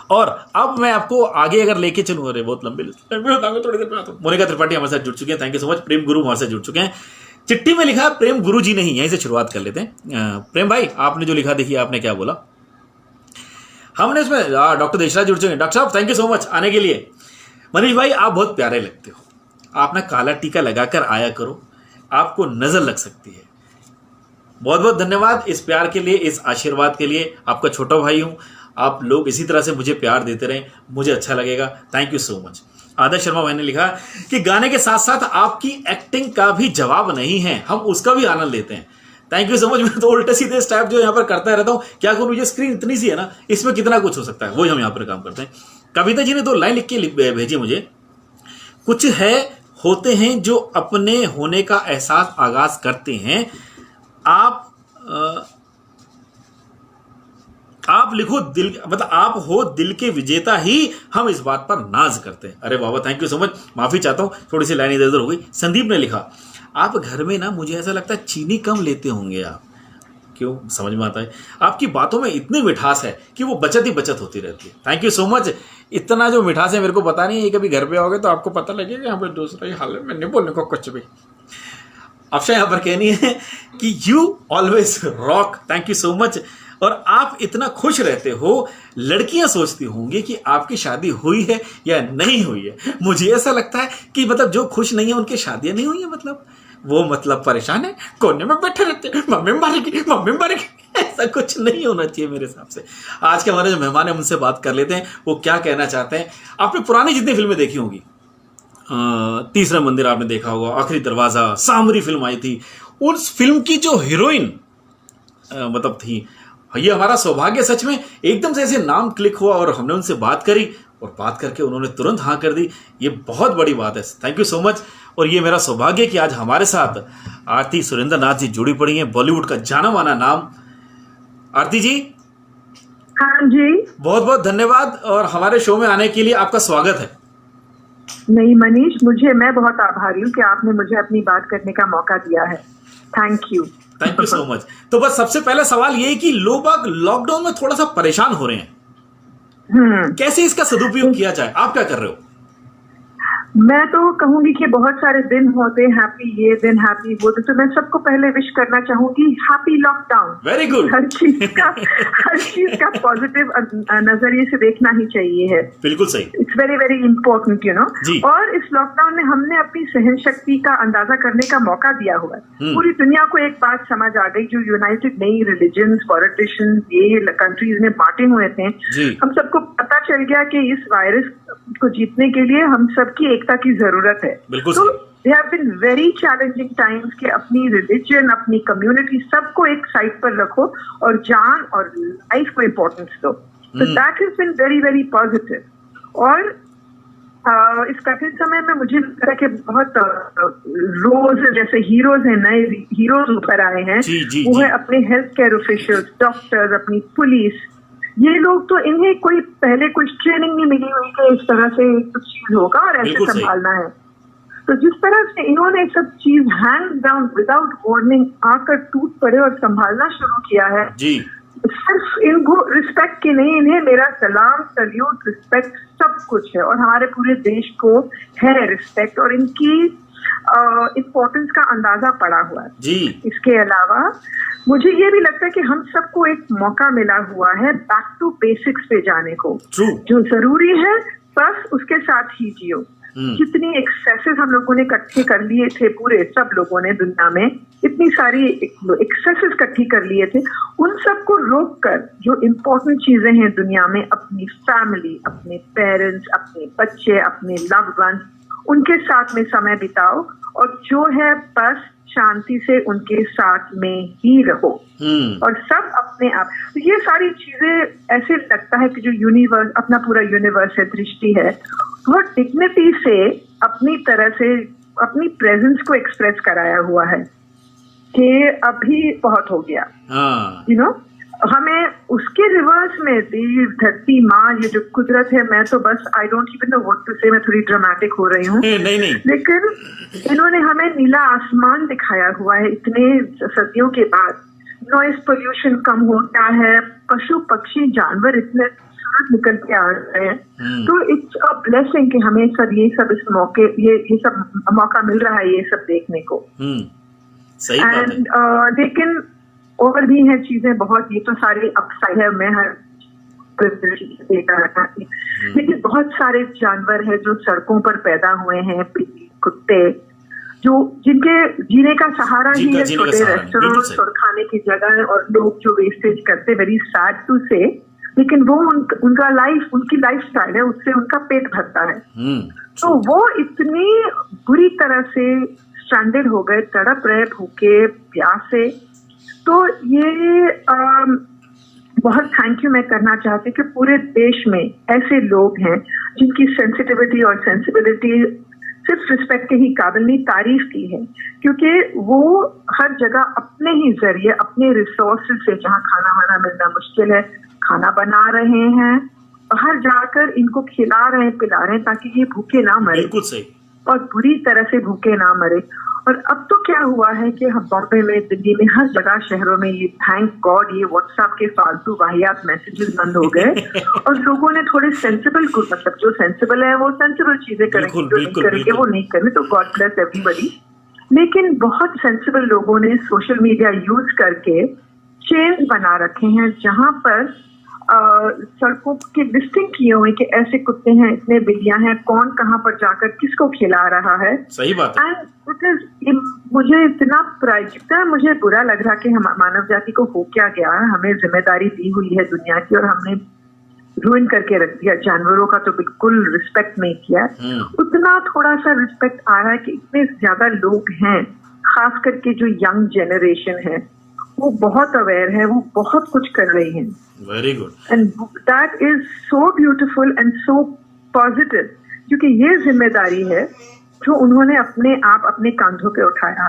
और अब मैं आपको आगे अगर लेके चलूँ, अरे बहुत लंबी थोड़ी देर में आता हूँ। मोनिका त्रिपाठी हमारे साथ जुड़ चुके हैं, थैंक यू सो मच। प्रेम गुरु हमारे साथ जुड़ चुके हैं। चिट्ठी में लिखा प्रेम गुरु जी नहीं, यहीं से शुरुआत कर लेते हैं। प्रेम भाई, आपने जो लिखा देखिए आपने क्या बोला। हमने इसमें डॉक्टर देशराज जुड़ चुके हैं। डॉक्टर साहब थैंक यू सो मच आने के लिए। मनीष भाई आप बहुत प्यारे लगते हो, आप ना काला टीका लगाकर आया करो, आपको नजर लग सकती है। बहुत बहुत धन्यवाद इस प्यार के लिए, इस आशीर्वाद के लिए। आपका छोटा भाई हूं, आप लोग इसी तरह से मुझे प्यार देते रहें, मुझे अच्छा लगेगा। Thank you so much. Adarsh Sharma भाई ने लिखा कि गाने के साथ साथ आपकी एक्टिंग का भी जवाब नहीं है, हम उसका भी आनंद लेते हैं। Thank you so much. मैं तो उल्टे सीधे स्टेप जो यहाँ पर करता रहता हूँ, क्या करूँ, ये स्क्रीन इतनी सी है ना, इसमें कितना कुछ हो सकता है, वही हम यहाँ पर काम करते हैं। कविता जी ने 2 लाइन लिख के भेजी मुझे। कुछ है होते हैं जो अपने होने का एहसास आगाज करते हैं, आप लिखो दिल, मतलब आप हो दिल के विजेता ही, हम इस बात पर नाज करते हैं। अरे बाबा थैंक यू सो मच। माफी चाहता हूं, थोड़ी सी लाइन इधर उधर हो गई। संदीप ने लिखा आप घर में ना, मुझे ऐसा लगता है चीनी कम लेते होंगे आप। क्यों, समझ में आता है। आपकी बातों में इतनी मिठास है कि वो बचत ही बचत होती रहती है। Thank you so much. इतना जो मिठास है मेरे को पता नहीं है, कभी घर पे आओगे तो आपको पता लगेगा। यहाँ पे दूसरा ही हाल है, मैं नहीं बोलने को कुछ भी। अक्षय यहाँ पर कहनी है कि you always rock, thank you so much. और आप इतना खुश रहते हो, लड़कियां सोचती होंगी कि आपकी शादी हुई है या नहीं हुई है। मुझे ऐसा लगता है कि मतलब जो खुश नहीं है उनकी शादियां नहीं हुई है, मतलब वो मतलब परेशान है, कोने में बैठे रहते हैं, मम्मी मारेगी मम्मी मारेगी। ऐसा कुछ नहीं होना चाहिए मेरे हिसाब से। आज के हमारे जो मेहमान है उनसे बात कर लेते हैं, वो क्या कहना चाहते हैं। आपने पुरानी जितनी फिल्में देखी होंगी, तीसरा मंदिर आपने देखा होगा, आखिरी दरवाजा, सामरी फिल्म आई थी, उस फिल्म की जो हीरोइन मतलब थी, ये हमारा सौभाग्य सच में एकदम से ऐसे नाम क्लिक हुआ और हमने उनसे बात करी और बात करके उन्होंने तुरंत हाँ कर दी। ये बहुत बड़ी बात है, थैंक यू सो मच। और ये मेरा सौभाग्य कि आज हमारे साथ आरती सुरेंद्र नाथ जी जुड़ी पड़ी हैं, बॉलीवुड का जाना माना नाम। आरती जी, हाँ जी, बहुत बहुत धन्यवाद और हमारे शो में आने के लिए आपका स्वागत है। नहीं मनीष, मैं बहुत आभारी हूँ कि आपने मुझे अपनी बात करने का मौका दिया है। Thank you so much. तो बस सबसे पहला सवाल ये है कि लोग लॉकडाउन में थोड़ा सा परेशान हो रहे हैं, कैसे इसका सदुपयोग किया जाए, आप क्या कर रहे हो? मैं तो कहूंगी कि बहुत सारे दिन होते हैं, हैप्पी ये दिन, हैप्पी वो दिन, तो मैं सबको पहले विश करना चाहूंगी हैप्पी लॉकडाउन। Very good. हर चीज का पॉजिटिव नजरिए से देखना ही चाहिए है। बिल्कुल सही। It's very very important, you know. और इस लॉकडाउन में हमने अपनी सहन शक्ति का अंदाजा करने का मौका दिया हुआ है। पूरी दुनिया को एक बात समझ आ गई, जो यूनाइटेड नई रिलीजन्स, पॉलिटिशियंस, ये कंट्रीज में बांटे हुए थे, हम सबको पता चल गया कि इस वायरस को जीतने के लिए हम सबकी एकता की जरूरत है। तो they have been very challenging times कि अपनी रिलीजन, अपनी कम्युनिटी, सबको एक साइड पर रखो और जान और लाइफ को इम्पोर्टेंस दो। तो that has been very very positive. और इस कठिन समय में मुझे लगता है कि बहुत रोज जैसे हीरोज हैं, नए हीरोज उभर आए हैं, वो है अपने हेल्थ केयर ऑफिशियल्स, डॉक्टर्स, अपनी पुलिस। ये लोग तो, इन्हें कोई पहले कुछ ट्रेनिंग नहीं मिली हुई कि इस तरह से कुछ चीज होगा और ऐसे संभालना है। तो जिस तरह से इन्होंने सब चीज हैंड डाउन विदाउट वार्निंग आकर टूट पड़े और संभालना शुरू किया है, सिर्फ इनको रिस्पेक्ट के नहीं, इन्हें मेरा सलाम, सल्यूट, रिस्पेक्ट सब कुछ है। और हमारे पूरे देश को है रिस्पेक्ट और इनकी इम्पोर्टेंस का अंदाजा पड़ा हुआ है जी। इसके अलावा मुझे ये भी लगता है कि हम सबको एक मौका मिला हुआ है बैक टू बेसिक्स पे जाने को। जो जरूरी है बस उसके साथ ही जियो। जितनी एक्सेसेस हम लोगों ने इकट्ठे कर लिए थे, पूरे सब लोगों ने दुनिया में इतनी सारी एक्सेसेस इकट्ठी कर लिए थे, उन सबको रोक कर जो इम्पोर्टेंट चीजें हैं दुनिया में, अपनी फैमिली, अपने पेरेंट्स, अपने बच्चे, अपने लव्ड वंस, उनके साथ में समय बिताओ और जो है बस शांति से उनके साथ में ही रहो। और सब अपने आप, तो ये सारी चीजें ऐसे लगता है कि जो यूनिवर्स, अपना पूरा यूनिवर्स है, दृष्टि है, वो डिग्निटी से अपनी तरह से अपनी प्रेजेंस को एक्सप्रेस कराया हुआ है कि अभी बहुत हो गया, यू नो। हमें उसके रिवर्स में धरती माँ, ये जो कुदरत है, मैं तो बस I don't even know what to say, मैं थोड़ी ड्रामेटिक हो रही हूँ, नहीं। लेकिन इन्होंने हमें नीला आसमान दिखाया हुआ है इतने सदियों के बाद। नॉइस पोल्यूशन कम होता है, पशु पक्षी जानवर इतने, खूबसूरत निकल के आ रहे हैं। तो इट्स अ ब्लेसिंग कि हमें सब ये सब इस मौके ये सब मौका मिल रहा है ये सब देखने को। सही बात है। लेकिन और भी है चीजें बहुत, ये तो सारे अपसाइड है, मैं हर देखा रखा थी, लेकिन बहुत सारे जानवर है जो सड़कों पर पैदा हुए हैं, कुत्ते जो जिनके जीने का सहारा ही है छोटे रेस्टोरेंट्स और खाने की जगह, और लोग जो वेस्टेज करते, वेरी सैड टू से, लेकिन वो उनका लाइफ, उनकी लाइफ स्टाइल है, उससे उनका पेट भरता है। तो वो इतनी बुरी तरह से स्ट्रैंडेड हो गए, तड़प रहे भूखे प्यासे। तो ये बहुत थैंक यू मैं करना चाहती कि पूरे देश में ऐसे लोग हैं जिनकी सेंसिटिविटी और सेंसिबिलिटी सिर्फ रिस्पेक्ट के ही काबिल नहीं, तारीफ की है, क्योंकि वो हर जगह अपने ही जरिए, अपने रिसोर्सेज से, जहाँ खाना वाना मिलना मुश्किल है, खाना बना रहे हैं, बाहर जाकर इनको खिला रहे हैं, पिला रहे हैं, ताकि ये भूखे ना मरे। बिल्कुल सही। और बुरी तरह से भूखे ना मरे। और अब तो क्या हुआ है कि हम बॉम्बे में, दिल्ली में, हर जगह शहरों में ये थैंक गॉड ये व्हाट्सएप के फालतू वाहियात मैसेजेस बंद हो गए और लोगों ने थोड़े सेंसिबल, मतलब जो सेंसिबल है वो सेंसिबल चीजें करेंगे, जो नहीं करेंगे वो नहीं करेंगे, तो गॉड ब्लेस एवरीबॉडी। लेकिन बहुत सेंसिबल लोगों ने सोशल मीडिया यूज करके चेन्स बना रखे हैं जहां पर सड़कों के लिस्टिंग किए हुए कि ऐसे कुत्ते हैं, इतने बिल्लियां हैं, कौन कहाँ पर जाकर किसको खिला रहा है। सही बात है। एंड मुझे इतना प्रायचिकता, मुझे बुरा लग रहा कि हम मानव जाति को हो क्या गया है, हमें जिम्मेदारी दी हुई है दुनिया की और हमने रूइन करके रख दिया। जानवरों का तो बिल्कुल रिस्पेक्ट नहीं किया। उतना थोड़ा सा रिस्पेक्ट आ रहा है कि इतने ज्यादा लोग हैं, खास करके जो यंग जनरेशन है वो बहुत अवेयर है, वो बहुत कुछ कर रही है। Very good. And that is so beautiful and so positive, क्योंकि ये जिम्मेदारी है जो उन्होंने अपने आप अपने कांधों पे उठाया।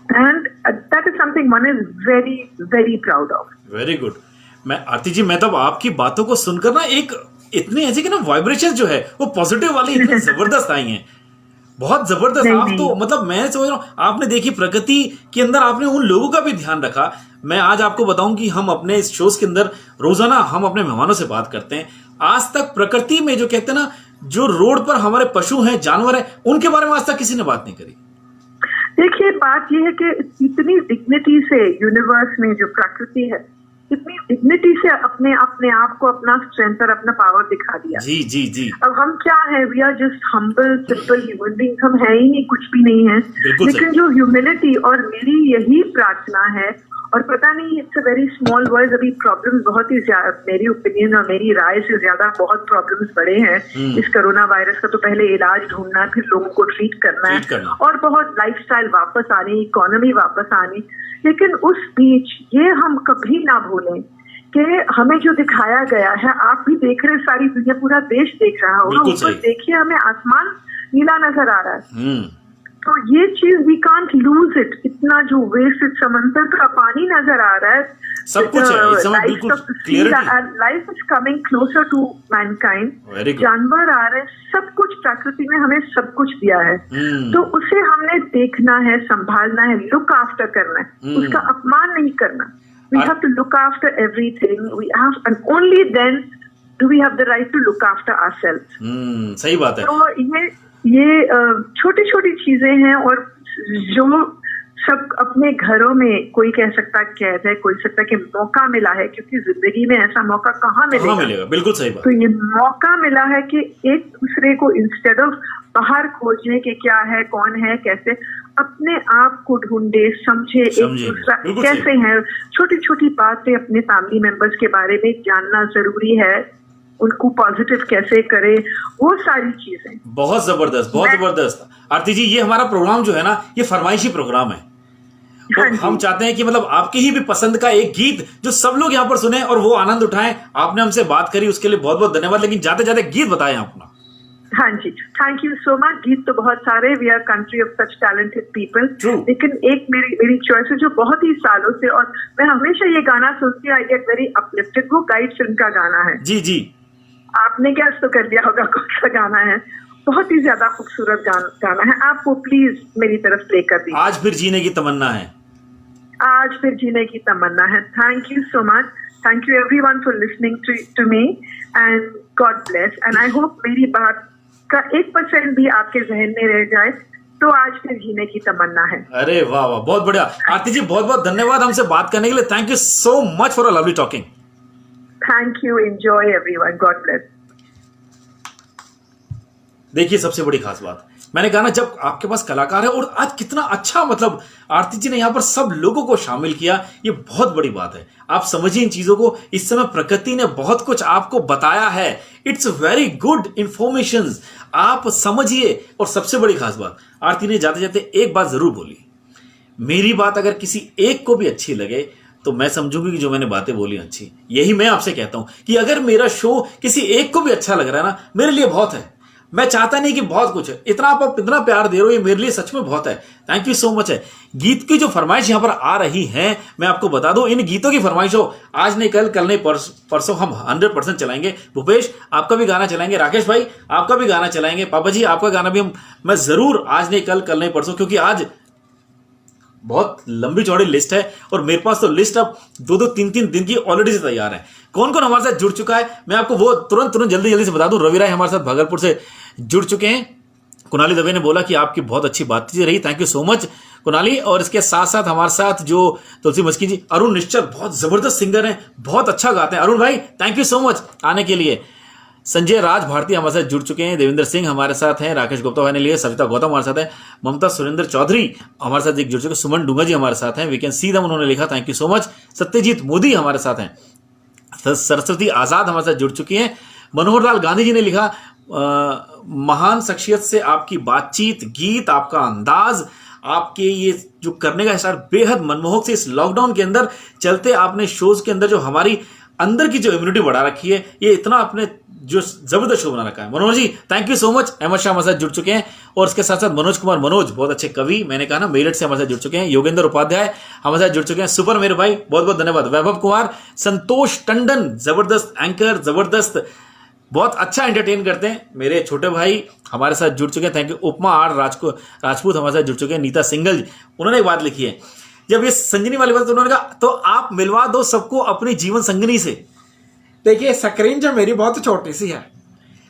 And that is something one is very very proud of. Very good. मैं आरती जी, मैं तब आपकी बातों को सुनकर ना एक इतनी ऐसी कि ना वाइब्रेशन जो है वो पॉजिटिव वाली इतनी जबरदस्त आई हैं, बहुत जबरदस्त। आप तो मतलब मैं सोच रहा हूँ, आपने देखी प्रकृति के अंदर आपने उन लोगों का भी ध्यान रखा। मैं आज आपको बताऊं कि हम अपने इस शोज के अंदर रोजाना हम अपने मेहमानों से बात करते हैं। आज तक प्रकृति में जो कहते हैं ना, जो रोड पर हमारे पशु हैं, जानवर हैं, उनके बारे में आज तक किसी ने बात नहीं करी। देखिए, बात यह है कि इतनी डिग्निटी से यूनिवर्स में जो प्रकृति है, इतनी डिग्निटी से अपने आप को, अपना स्ट्रेंथ और अपना पावर दिखा दिया। जी जी जी। अब हम क्या है, we are just humble simple human being, हम है ही नहीं, कुछ भी नहीं है। लेकिन जो ह्यूमिलिटी, और मेरी यही प्रार्थना है, और पता नहीं it's a very small word, अभी प्रॉब्लम्स बहुत ही ज्यादा, मेरी ओपिनियन और मेरी राय से ज्यादा बहुत प्रॉब्लम्स बड़े हैं इस कोरोना वायरस का। तो पहले इलाज ढूंढना है, फिर लोगों को ट्रीट करना है, और बहुत लाइफस्टाइल वापस आनी, इकोनॉमी वापस आनी। लेकिन उस बीच ये हम कभी ना भूलें कि हमें जो दिखाया गया है, आप भी देख रहे, सारी दुनिया, पूरा देश देख रहा होगा, ऊपर देखिए हमें आसमान नीला नजर आ रहा है। तो ये चीज वी कांट लूज इट। इतना जो वेस्टेड समंदर का पानी नजर आ रहा है, सब कुछ है, life is coming closer to mankind, जानवर आ रहे हैं, सब कुछ प्रकृति में हमें सब कुछ दिया है। तो उसे हमने देखना है, संभालना है, लुक आफ्टर करना है, उसका अपमान नहीं करना। We have to look after everything, we have, and only then do we have the right to look after ourselves. सही बात है। तो ये छोटी छोटी चीजें हैं, और जो सब अपने घरों में, कोई कह सकता कैद है, कोई सकता कि मौका मिला है, क्योंकि जिंदगी में ऐसा मौका कहाँ मिलेगा। बिल्कुल सही बात। तो ये मौका मिला है कि एक दूसरे को, इंस्टेड ऑफ बाहर खोजने के क्या है, कौन है, कैसे, अपने आप को ढूंढे, समझे एक दूसरा कैसे है। छोटी छोटी बातें अपने फैमिली मेंबर्स के बारे में जानना जरूरी है, उनको पॉजिटिव कैसे करे, वो सारी चीजें। बहुत जबरदस्त, बहुत जबरदस्त। आरती जी, ये हमारा प्रोग्राम जो है ना, ये फरमाइशी प्रोग्राम है। तो हम चाहते हैं कि मतलब आपकी ही भी पसंद का एक गीत जो सब लोग यहाँ पर सुने और वो आनंद उठाएं। आपने हमसे बात करी, उसके लिए बहुत बहुत धन्यवाद। लेकिन जाते जाते गीत बताएं अपना। हाँ जी, थैंक यू सो मच। गीत तो बहुत सारे, we are country of such talented people, लेकिन एक मेरी चॉइस है जो बहुत ही सालों से, और मैं हमेशा ये गाना सुनती हूँ, आई गेट वेरी अपलिफ्टेड, वो गाइड फिल्म का गाना है। जी जी। आपने क्या तो कर दिया होगा, कौन सा गाना है, बहुत ही ज्यादा खूबसूरत गाना है। आप वो प्लीज मेरी तरफ प्ले कर दीजिए। आज फिर जीने की तमन्ना है। आज फिर जीने की तमन्ना है। Thank you so much. Thank you everyone for listening to me and God bless. And I hope मेरी बात का 1% भी आपके जहन में रह जाए तो आज फिर जीने की तमन्ना है। अरे वाह वाह, बहुत बढ़िया आरती जी, बहुत बहुत धन्यवाद हमसे बात करने के लिए। Thank you so much for a lovely talking. Thank you, enjoy everyone, God bless. देखिए सबसे बड़ी खास बात, मैंने कहा ना, जब आपके पास कलाकार है और आज कितना अच्छा, मतलब आरती जी ने यहां पर सब लोगों को शामिल किया, ये बहुत बड़ी बात है। आप समझिए इन चीजों को, इस समय प्रकृति ने बहुत कुछ आपको बताया है। इट्स वेरी गुड इंफॉर्मेशन, आप समझिए। और सबसे बड़ी खास बात, आरती ने जाते जाते एक बात जरूर बोली, मेरी बात अगर किसी एक को भी अच्छी लगे तो मैं समझूंगी कि जो मैंने बातें बोली अच्छी। यही मैं आपसे कहता हूं कि अगर मेरा शो किसी एक को भी अच्छा लग रहा है ना, मेरे लिए बहुत है। मैं चाहता नहीं कि बहुत कुछ है, इतना आप इतना प्यार दे रहे हो, ये मेरे लिए सच में बहुत है। थैंक यू सो मच है। गीत की जो फरमाइश यहां पर आ रही है, मैं आपको बता दूं, इन गीतों की फरमाइश हो, आज नहीं कल, कल नहीं परसों हम 100% चलाएंगे। भूपेश आपका भी गाना चलाएंगे, राकेश भाई आपका भी गाना चलाएंगे, पापा जी आपका गाना भी मैं जरूर आज नहीं कल, कल नहीं परसों, क्योंकि आज बहुत लंबी चौड़ी लिस्ट है और मेरे पास तो लिस्ट अब 2-2, 3-3 दिन की ऑलरेडी से तैयार है। कौन कौन हमारे साथ जुड़ चुका है मैं आपको वो तुरंत जल्दी से बता दूं। रवि राय हमारे साथ भागलपुर से जुड़ चुके हैं। कुणाली दवे ने बोला कि आपकी बहुत अच्छी बातचीत रही, थैंक यू सो मच कुणाली। और इसके साथ साथ हमारे साथ जो तुलसी मस्की जी, अरुण निश्चल बहुत जबरदस्त सिंगर हैं, बहुत अच्छा गाते हैं। अरुण भाई थैंक यू सो मच आने के लिए। संजय राज भारती हमारे साथ जुड़ चुके हैं। देवेंद्र सिंह हमारे साथ हैं। राकेश गुप्ता भाई ने लिए। सविता गौतम हमारे साथ है। ममता सुरेंद्र चौधरी हमारे साथ जुड़ चुके हैं। सुमन डूंगा जी हमारे साथ हैं। वी कैन सी दम उन्होंने लिखा, thank you so much. Satyajit Modi हमारे साथ हैं। सरस्वती आजाद हमारे साथ जुड़ चुकी हैं। मनोहर लाल गांधी जी ने लिखा, महान शख्सियत से आपकी बातचीत, गीत, आपका अंदाज, आपके ये जो करने का हिसाब बेहद मनमोहक से इस लॉकडाउन के अंदर चलते आपने शोज के अंदर जो हमारी अंदर की जो इम्यूनिटी बढ़ा रखी है, ये इतना आपने जो जबरदस्त शो बना रखा है। Manoj ji thank you so much. Ahmad Shah हमारे साथ जुड़ चुके हैं। और इसके साथ साथ मनोज कुमार मनोज बहुत अच्छे कवि, मैंने कहा ना, मेरठ से हमारे साथ जुड़ चुके हैं। योगेंद्र उपाध्याय हमारे साथ जुड़ चुके हैं। सुपर मेरे भाई बहुत बहुत धन्यवाद। वैभव कुमार, संतोष टंडन जबरदस्त एंकर, जबरदस्त, बहुत अच्छा एंटरटेन करते हैं। मेरे छोटे भाई हमारे साथ जुड़ चुके हैं, thank you. Upma R Rajput हमारे साथ जुड़ चुके हैं। नीता सिंगल उन्होंने एक बात लिखी है, जब ये संजनी वाली बात तो उन्होंने कहा, तो आप मिलवा दो सबको अपनी जीवन संगनी से। देखिए स्क्रीन जो मेरी बहुत छोटी सी है,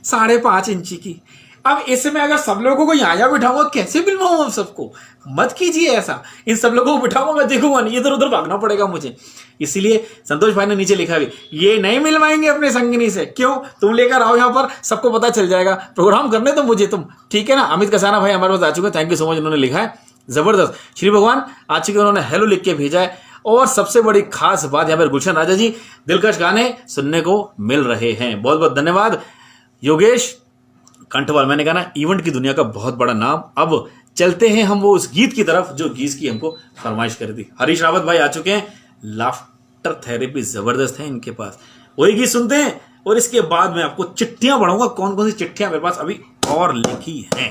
5.5 इंची की, अब इसमें अगर सब लोगों को यहाँ बिठाऊंगा कैसे मिलवाऊंगा हम सबको? मत कीजिए ऐसा, इन सब लोगों को बिठाऊंगा मैं देखूंगा नहीं, इधर उधर भागना पड़ेगा मुझे। इसीलिए संतोष भाई ने नीचे लिखा भी, ये नहीं मिलवाएंगे अपने संगिनी से। क्यों? तुम लेकर आओ यहाँ पर, सबको पता चल जाएगा, प्रोग्राम करने दो मुझे तुम, ठीक है ना। अमित कसाना भाई हमारे पास आ चुके हैं, थैंक यू सो मच, उन्होंने लिखा है जबरदस्त। श्री भगवान आ चुके, उन्होंने हेलो लिख के भेजा है। और सबसे बड़ी खास बात यहाँ पर गुलशन राजा जी, दिलकश गाने सुनने को मिल रहे हैं, बहुत बहुत धन्यवाद। योगेश कंठवाल, मैंने कहा ना, इवेंट की दुनिया का बहुत बड़ा नाम। अब चलते हैं हम वो उस गीत की तरफ जो गीत की हमको फरमाइश कर दी। हरीश रावत भाई आ चुके हैं। लाफ्टर थेरेपी जबरदस्त है इनके पास, वही गीत सुनते हैं और इसके बाद मैं आपको चिट्ठियां पढ़ाऊंगा। कौन कौन सी चिट्ठियां मेरे पास अभी और लिखी हैं।